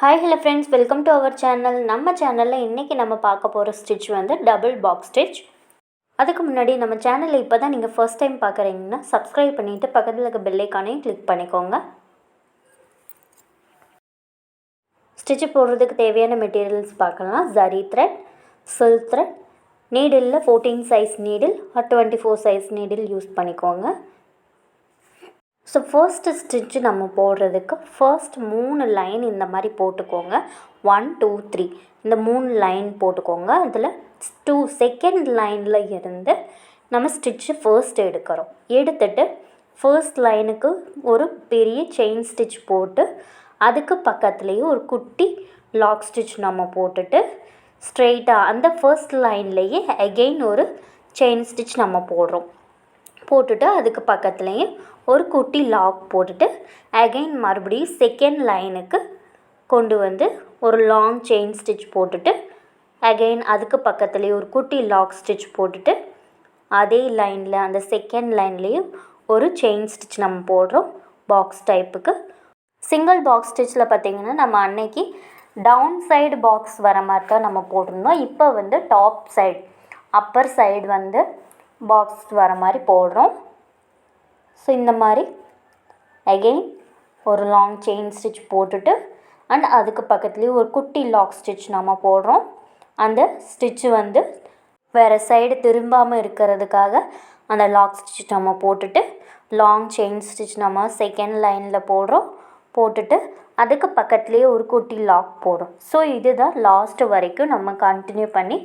Hi hello friends, welcome to our channel. நம்ம சேனலில் இன்றைக்கி நம்ம பார்க்க போகிற ஸ்டிச் வந்து டபுள் பாக்ஸ் ஸ்டிச். அதுக்கு முன்னாடி நம்ம சேனலில் இப்போ தான் நீங்கள் ஃபர்ஸ்ட் டைம் பார்க்குறீங்கன்னா சப்ஸ்கிரைப் பண்ணிவிட்டு பக்கத்தில் இருக்க பெல் ஐக்கானையும் கிளிக் பண்ணிக்கோங்க. ஸ்டிச்சு போடுறதுக்கு தேவையான மெட்டீரியல்ஸ் பார்க்கலாம். ஜரி த்ரெட், சில்க் த்ரெட், நீடிலில் 14 size needle 24 size needle use பண்ணிக்கோங்க. ஸோ ஃபர்ஸ்ட்டு ஸ்டிச்சு நம்ம போடுறதுக்கு ஃபர்ஸ்ட் 3 லைன் இந்த மாதிரி போட்டுக்கோங்க. 1 2 3 இந்த 3 லைன் போட்டுக்கோங்க. அதில் செகண்ட் லைனில் இருந்து நம்ம ஸ்டிச்சு ஃபர்ஸ்ட் எடுக்கிறோம். எடுத்துட்டு ஃபர்ஸ்ட் லைனுக்கு ஒரு பெரிய செயின் ஸ்டிச் போட்டு அதுக்கு பக்கத்துலேயே ஒரு குட்டி லாக் ஸ்டிச் நம்ம போட்டுட்டு ஸ்ட்ரெயிட்டாக அந்த ஃபர்ஸ்ட் லைன்லேயே அகெயின் ஒரு செயின் ஸ்டிச் நம்ம போட்டுட்டு அதுக்கு பக்கத்துலேயே ஒரு குட்டி லாக் போட்டுட்டு அகெயின் மறுபடியும் செகண்ட் லைனுக்கு கொண்டு வந்து ஒரு லாங் செயின் ஸ்டிச் போட்டுட்டு அகெயின் அதுக்கு பக்கத்துலேயே ஒரு குட்டி லாக் ஸ்டிச் போட்டுட்டு அதே லைனில் அந்த செகண்ட் லைன்லேயும் ஒரு செயின் ஸ்டிச் நம்ம போடுறோம். பாக்ஸ் டைப்புக்கு சிங்கிள் பாக்ஸ் ஸ்டிச்சில் பார்த்திங்கன்னா நம்ம அன்னைக்கு டவுன் சைடு பாக்ஸ் வர மாதிரி தான் நம்ம போட்டிருந்தோம். இப்போ வந்து டாப் சைடு அப்பர் சைடு வந்து பாக்ஸ் வர மாதிரி போடுறோம். ஸோ இந்த மாதிரி அகெயின் ஒரு லாங் செயின் ஸ்டிச் போட்டுட்டு அண்ட் அதுக்கு பக்கத்துலேயே ஒரு குட்டி லாக் ஸ்டிச் நம்ம போடுறோம். அந்த ஸ்டிச்சு வந்து வேறு சைடு திரும்பாமல் இருக்கிறதுக்காக அந்த லாக் ஸ்டிச் நம்ம போட்டுட்டு லாங் செயின் ஸ்டிச் நம்ம செகண்ட் லைனில் போட்டுட்டு அதுக்கு பக்கத்துலேயே ஒரு குட்டி லாக் போடுறோம். ஸோ இதுதான் லாஸ்ட்டு வரைக்கும் நம்ம கண்டினியூ பண்ணி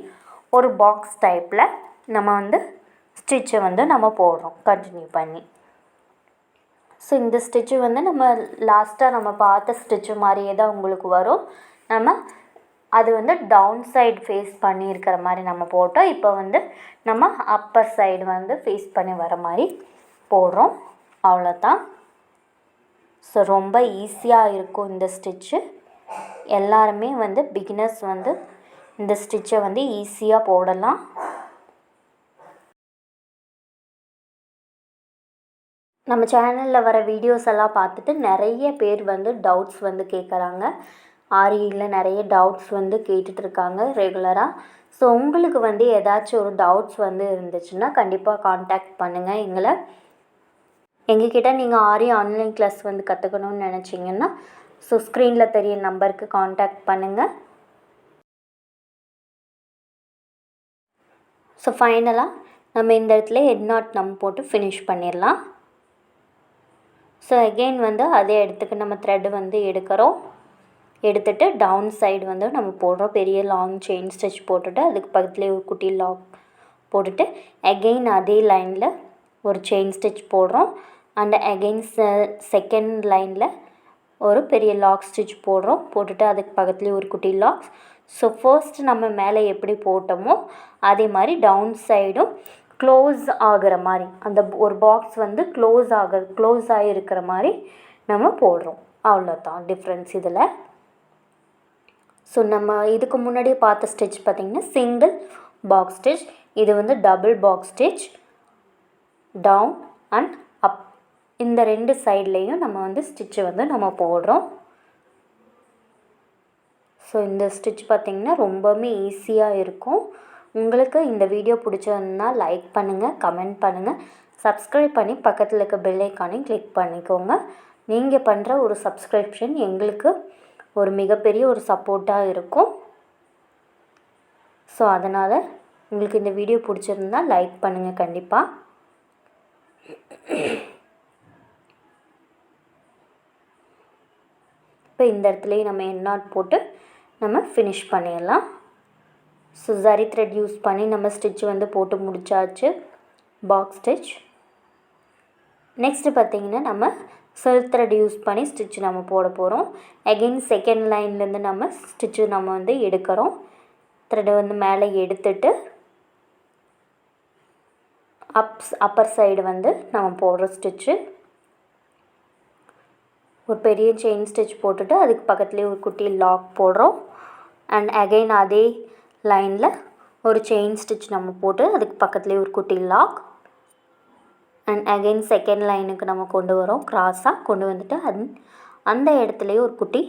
ஒரு பாக்ஸ் டைப்பில் நம்ம வந்து ஸ்டிச்சை வந்து நம்ம போடுறோம் கண்டினியூ பண்ணி. ஸோ இந்த ஸ்டிச்சு வந்து நம்ம லாஸ்ட்டாக நம்ம பார்த்த ஸ்டிச்சு மாதிரியே தான் உங்களுக்கு வரும். நம்ம அது வந்து டவுன் சைடு ஃபேஸ் பண்ணி இருக்கிற மாதிரி நம்ம போட்டோம். இப்போ வந்து நம்ம அப்பர் சைடு வந்து ஃபேஸ் பண்ணி வர மாதிரி போடுறோம். அவ்வளோதான். ஸோ ரொம்ப ஈஸியாக இருக்கும் இந்த ஸ்டிச்சு. எல்லாருமே வந்து பிகினர்ஸ் வந்து இந்த ஸ்டிச்சை வந்து ஈஸியாக போடலாம். நம்ம சேனலில் வர வீடியோஸ் எல்லாம் பார்த்துட்டு நிறைய பேர் வந்து டவுட்ஸ் வந்து கேட்குறாங்க. ஆரியில் நிறைய டவுட்ஸ் வந்து கேட்டுட்ருக்காங்க ரெகுலராக. ஸோ உங்களுக்கு வந்து ஏதாச்சும் ஒரு டவுட்ஸ் வந்து இருந்துச்சுன்னா கண்டிப்பாக காண்டாக்ட் பண்ணுங்கள் எங்களை. எங்ககிட்ட நீங்கள் ஆரி ஆன்லைன் கிளாஸ் வந்து கற்றுக்கணும்னு நினச்சிங்கன்னா ஸோ ஸ்க்ரீனில் தெரிய நம்பருக்கு காண்டாக்ட் பண்ணுங்கள். ஸோ ஃபைனலாக நம்ம இந்த இடத்துல ஹெட் நாட் நம்ம போட்டு ஃபினிஷ் பண்ணிடலாம். ஸோ அகெயின் வந்து அதே இடத்துக்கு நம்ம த்ரெட்டு வந்து எடுத்துகிட்டு டவுன் சைடு வந்து நம்ம போடுறோம். பெரிய லாங் செயின் ஸ்டிச் போட்டுட்டு அதுக்கு பக்கத்துலேயே ஒரு குட்டி லாக் போட்டுட்டு அகெயின் அதே லைனில் ஒரு செயின் ஸ்டிச் போடுறோம். அண்ட் அகெயின் செகண்ட் லைனில் ஒரு பெரிய லாக் ஸ்டிச் போட்டுட்டு அதுக்கு பக்கத்துலேயே ஒரு குட்டி லாக்ஸ். ஸோ ஃபர்ஸ்ட் நம்ம மேலே எப்படி போட்டோமோ அதே மாதிரி டவுன் சைடும் க்ளோஸ் ஆகிற மாதிரி அந்த ஒரு பாக்ஸ் வந்து க்ளோஸ் ஆகி இருக்கிற மாதிரி நம்ம போடுறோம். அவ்வளோதான் டிஃப்ரென்ஸ் இதில். ஸோ நம்ம இதுக்கு முன்னாடி பார்த்த ஸ்டிச் பார்த்திங்கன்னா சிங்கிள் பாக்ஸ் ஸ்டிச். இது வந்து double box stitch. Down and up இந்த 2 சைட்லேயும் நம்ம வந்து ஸ்டிச்சு வந்து நம்ம போடுறோம். ஸோ இந்த ஸ்டிச் பார்த்திங்கன்னா ரொம்பவுமே ஈஸியாக இருக்கும். உங்களுக்கு இந்த வீடியோ பிடிச்சிருந்தா லைக் பண்ணுங்கள், கமெண்ட் பண்ணுங்கள், சப்ஸ்கிரைப் பண்ணி பக்கத்தில் இருக்க பெல் ஐக்கானையும் கிளிக் பண்ணிக்கோங்க. நீங்கள் பண்ணுற ஒரு சப்ஸ்கிரிப்ஷன் எங்களுக்கு ஒரு மிகப்பெரிய ஒரு சப்போர்ட்டாக இருக்கும். ஸோ அதனால் உங்களுக்கு இந்த வீடியோ பிடிச்சிருந்தா லைக் பண்ணுங்கள் கண்டிப்பாக. இப்போ இந்த இடத்துலையும் நம்ம ஹெட் நாட் போட்டு நம்ம ஃபினிஷ் பண்ணிடலாம். ஸோ ஜரி த்ரெட் யூஸ் பண்ணி நம்ம ஸ்டிச் வந்து போட்டு முடிச்சாச்சு பாக்ஸ் ஸ்டிச். நெக்ஸ்ட்டு பார்த்திங்கன்னா நம்ம சில்க் த்ரெட் யூஸ் பண்ணி ஸ்டிச் நம்ம போட போகிறோம். அகெயின் செகண்ட் லைன்லேருந்து நம்ம ஸ்டிச்சு நம்ம வந்து எடுக்கிறோம். த்ரெட்டை வந்து மேலே எடுத்துட்டு அப்பர் சைடு வந்து நம்ம போடுற ஸ்டிச்சு ஒரு பெரிய செயின் ஸ்டிச் போட்டுட்டு அதுக்கு பக்கத்துலேயே ஒரு குட்டி லாக் போடுறோம். அண்ட் அகெயின் அதே லைனில் ஒரு செயின் ஸ்டிச் நம்ம போட்டு அதுக்கு பக்கத்துலேயே ஒரு குட்டி லாக் அண்ட் அகெயின் செகண்ட் லைனுக்கு நம்ம கொண்டு வரோம். க்ராஸாக கொண்டு வந்துட்டு அந்த இடத்துலையே ஒரு குட்டி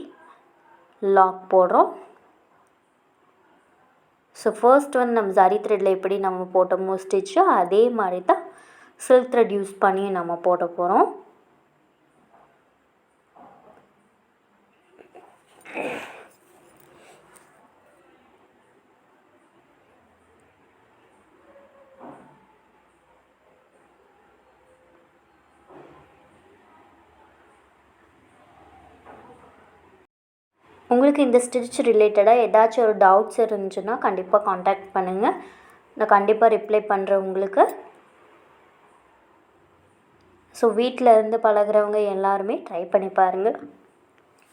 லாக் போடுறோம். ஸோ ஃபர்ஸ்ட் வந்து நம்ம ஜரி த்ரெட்டில் எப்படி நம்ம போட்டோமோ ஸ்டிச்சு அதே மாதிரி தான் சில்க் த்ரெட் யூஸ் பண்ணி நம்ம போட போகிறோம். உங்களுக்கு இந்த ஸ்டிச் ரிலேட்டடாக ஏதாச்சும் ஒரு டவுட்ஸ் இருந்துச்சுன்னா கண்டிப்பாக காண்டாக்ட் பண்ணுங்கள். நான் கண்டிப்பாக ரிப்ளை பண்ணுறேன் உங்களுக்கு. ஸோ வீட்டில் இருந்து பழகிறவங்க எல்லாருமே ட்ரை பண்ணி பாருங்கள்.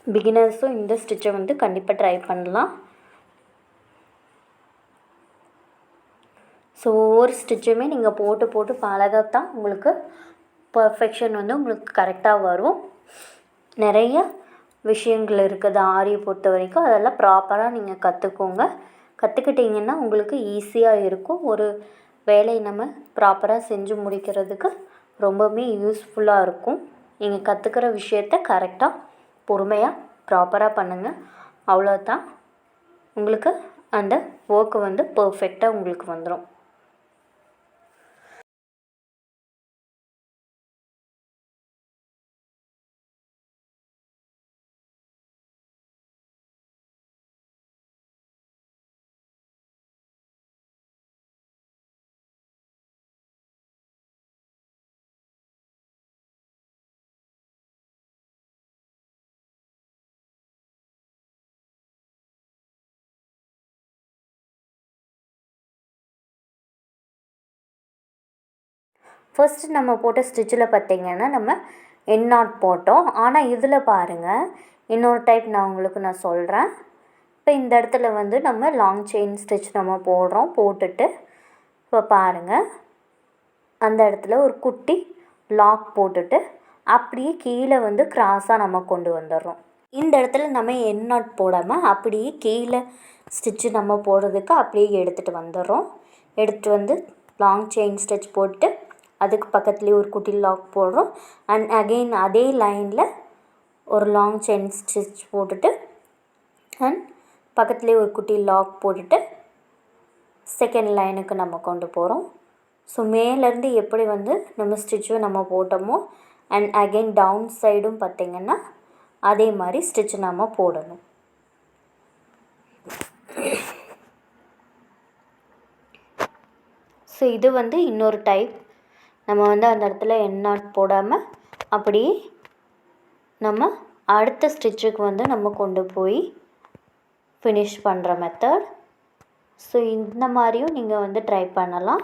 பிகினர்ஸும் இந்த ஸ்டிச்சை வந்து கண்டிப்பாக ட்ரை பண்ணலாம். ஸோ ஒவ்வொரு ஸ்டிச்சுமே நீங்கள் போட்டு போட்டு பழகத்தான் உங்களுக்கு பர்ஃபெக்ஷன் வந்து உங்களுக்கு கரெக்டாக வரும். நிறைய விஷயங்கள் இருக்குது ஆரியை பொறுத்த வரைக்கும். அதெல்லாம் ப்ராப்பராக நீங்கள் கற்றுக்கோங்க. கற்றுக்கிட்டிங்கன்னா உங்களுக்கு ஈஸியாக இருக்கும். ஒரு வேலையை நம்ம ப்ராப்பராக செஞ்சு முடிக்கிறதுக்கு ரொம்பவுமே யூஸ்ஃபுல்லாக இருக்கும். நீங்கள் கற்றுக்கிற விஷயத்த கரெக்டாக பொறுமையாக ப்ராப்பராக பண்ணுங்கள். அவ்வளோதான், உங்களுக்கு அந்த ஒர்க்கு வந்து பர்ஃபெக்டாக உங்களுக்கு வந்துடும். ஃபர்ஸ்ட்டு நம்ம போட்ட ஸ்டிச்சில் பார்த்திங்கன்னா நம்ம என் நாட் போட்டோம். ஆனால் இதில் பாருங்கள், இன்னொரு டைப் நான் சொல்கிறேன். இப்போ இந்த இடத்துல வந்து நம்ம லாங் செயின் ஸ்டிச் நம்ம போடுறோம். போட்டுட்டு இப்போ பாருங்கள், அந்த இடத்துல ஒரு குட்டி லாக் போட்டுட்டு அப்படியே கீழே வந்து கிராஸாக நம்ம கொண்டு வந்துடுறோம். இந்த இடத்துல நம்ம என் நாட் போடாமல் அப்படியே கீழே ஸ்டிச்சு நம்ம போடுறதுக்கு அப்படியே எடுத்துகிட்டு வந்துடுறோம். எடுத்துகிட்டு வந்து லாங் செயின் ஸ்டிச் போட்டு அதுக்கு பக்கத்துலேயே ஒரு குட்டி லாக் போடுறோம். அண்ட் அகெயின் அதே லைனில் ஒரு லாங் செயின் ஸ்டிச் போட்டுட்டு அண்ட் பக்கத்துலேயே ஒரு குட்டி லாக் போட்டுட்டு செகண்ட் லைனுக்கு நம்ம கொண்டு போகிறோம். ஸோ மேலேருந்து எப்படி வந்து நம்ம ஸ்டிச்சும் நம்ம போட்டோமோ அண்ட் அகெயின் டவுன் சைடும் பார்த்திங்கன்னா அதே மாதிரி ஸ்டிச் நம்ம போடணும். ஸோ இது வந்து இன்னொரு டைப். நம்ம வந்து அந்த இடத்துல என் நாட் போடாமல் அப்படியே நம்ம அடுத்த ஸ்டிச்சுக்கு வந்து நம்ம கொண்டு போய் ஃபினிஷ் பண்ணுற மெத்தட். ஸோ இந்த மாதிரியும் நீங்கள் வந்து ட்ரை பண்ணலாம்.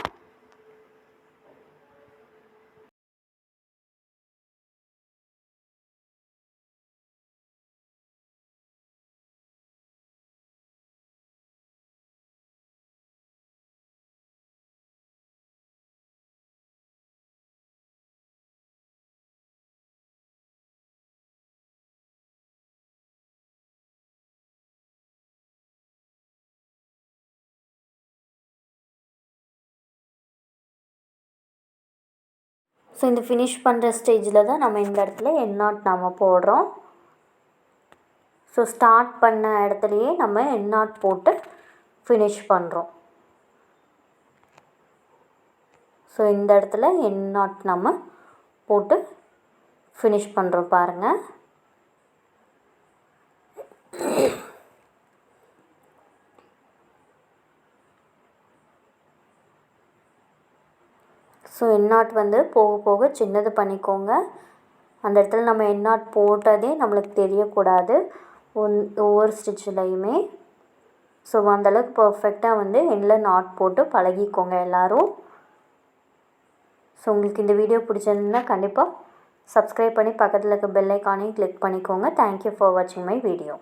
ஸோ இந்த ஃபினிஷ் பண்ணுற ஸ்டேஜில் தான் நம்ம இந்த இடத்துல என் நாட் நம்ம போடுறோம். ஸோ ஸ்டார்ட் பண்ண இடத்துலையே நம்ம என் நாட் போட்டு ஃபினிஷ் பண்ணுறோம். ஸோ இந்த இடத்துல என் நாட் நம்ம போட்டு ஃபினிஷ் பண்ணுறோம் பாருங்கள். ஸோ என் நாட் வந்து போக போக சின்னது பண்ணிக்கோங்க. அந்த இடத்துல நம்ம என் நாட் போட்டதே நம்மளுக்கு தெரியக்கூடாது ஒவ்வொரு ஸ்டிச்சிலையுமே. ஸோ அந்தளவுக்கு பர்ஃபெக்டாக வந்து எண்ணில் நாட் போட்டு பழகிக்கோங்க எல்லோரும். ஸோ உங்களுக்கு இந்த வீடியோ பிடிச்சிருந்தா கண்டிப்பாக சப்ஸ்கிரைப் பண்ணி பக்கத்தில் இருக்க பெல் ஐக்கானையும் கிளிக் பண்ணிக்கோங்க. தேங்க்யூ ஃபார் வாட்சிங் மை வீடியோ.